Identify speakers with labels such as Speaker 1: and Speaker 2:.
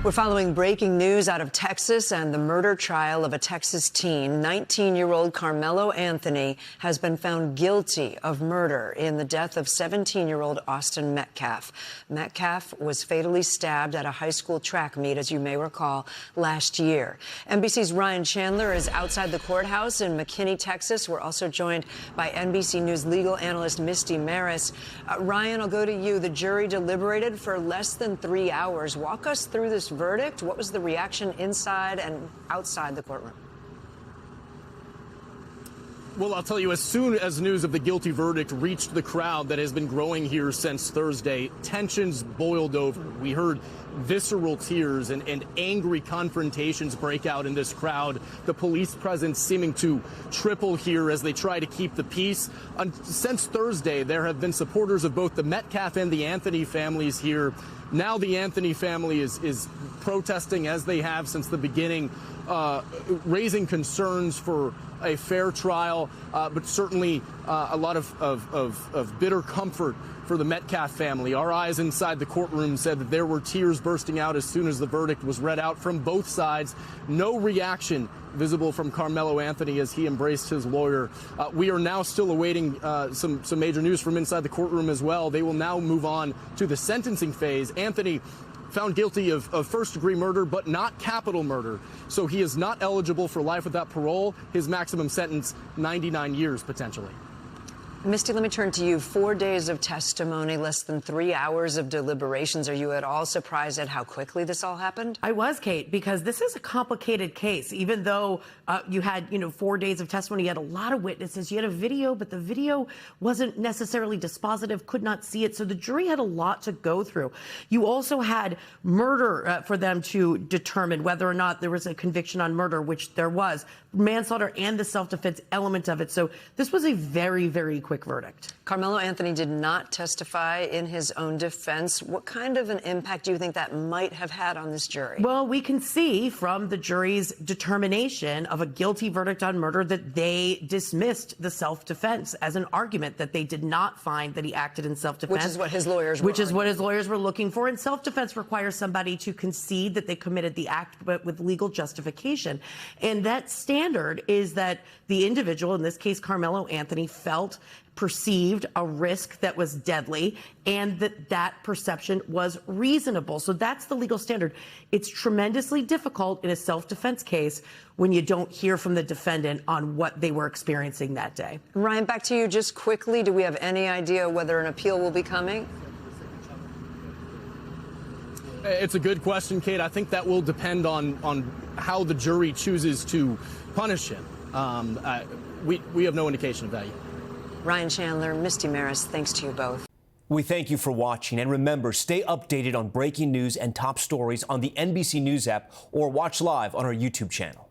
Speaker 1: We're following breaking news out of Texas and the murder trial of a Texas teen. 19-year-old Karmelo Anthony has been found guilty of murder in the death of 17-year-old Austin Metcalf. Metcalf was fatally stabbed at a high school track meet, as you may recall, last year. NBC's Ryan Chandler is outside the courthouse in McKinney, Texas. We're also joined by NBC News legal analyst Misty Maris. Ryan, I'll go to you. The jury deliberated for less than 3 hours. Walk us through this verdict. What was the reaction inside and outside the courtroom?
Speaker 2: Well, I'll tell you, as soon as news of the guilty verdict reached the crowd that has been growing here since Thursday, tensions boiled over. We heard visceral tears and angry confrontations break out in this crowd. The police presence seeming to triple here as they try to keep the peace. Since Thursday, there have been supporters of both the Metcalf and the Anthony families here. Now the Anthony family is protesting, as they have since the beginning, raising concerns for a fair trial, but certainly a lot of bitter comfort for the Metcalf family. Our eyes inside the courtroom said that there were tears bursting out as soon as the verdict was read out from both sides. No reaction visible from Karmelo Anthony as he embraced his lawyer. We are now still awaiting some major news from inside the courtroom as well. They will now move on to the sentencing phase. Anthony found guilty of first-degree murder, but not capital murder. So he is not eligible for life without parole. His maximum sentence, 99 years, potentially.
Speaker 1: Misty, let me turn to you. 4 days of testimony, less than 3 hours of deliberations. Are you at all surprised at how quickly this all happened?
Speaker 3: I was, Kate, because this is a complicated case. Even though you had, 4 days of testimony, you had a lot of witnesses, you had a video, but the video wasn't necessarily dispositive, could not see it. So the jury had a lot to go through. You also had murder for them to determine whether or not there was a conviction on murder, which there was, manslaughter and the self-defense element of it. So this was a very, very quick verdict.
Speaker 1: Karmelo Anthony did not testify in his own defense. What kind of an impact do you think that might have had on this jury?
Speaker 3: Well, we can see from the jury's determination of a guilty verdict on murder that they dismissed the self-defense as an argument, that they did not find that he acted in self-defense.
Speaker 1: Which is what his lawyers were.
Speaker 3: Which is what his lawyers were looking for. And self-defense requires somebody to concede that they committed the act, but with legal justification. And that standard is that the individual, in this case Karmelo Anthony, perceived a risk that was deadly and that perception was reasonable. So that's the legal standard. It's tremendously difficult in a self-defense case when you don't hear from the defendant on what they were experiencing that day.
Speaker 1: Ryan, back to you just quickly. Do we have any idea whether an appeal will be coming?
Speaker 2: It's a good question, Kate. I think that will depend on how the jury chooses to punish him. We have no indication of that yet.
Speaker 1: Ryan Chandler, Misty Maris, thanks to you both.
Speaker 4: We thank you for watching, and remember, stay updated on breaking news and top stories on the NBC News app or watch live on our YouTube channel.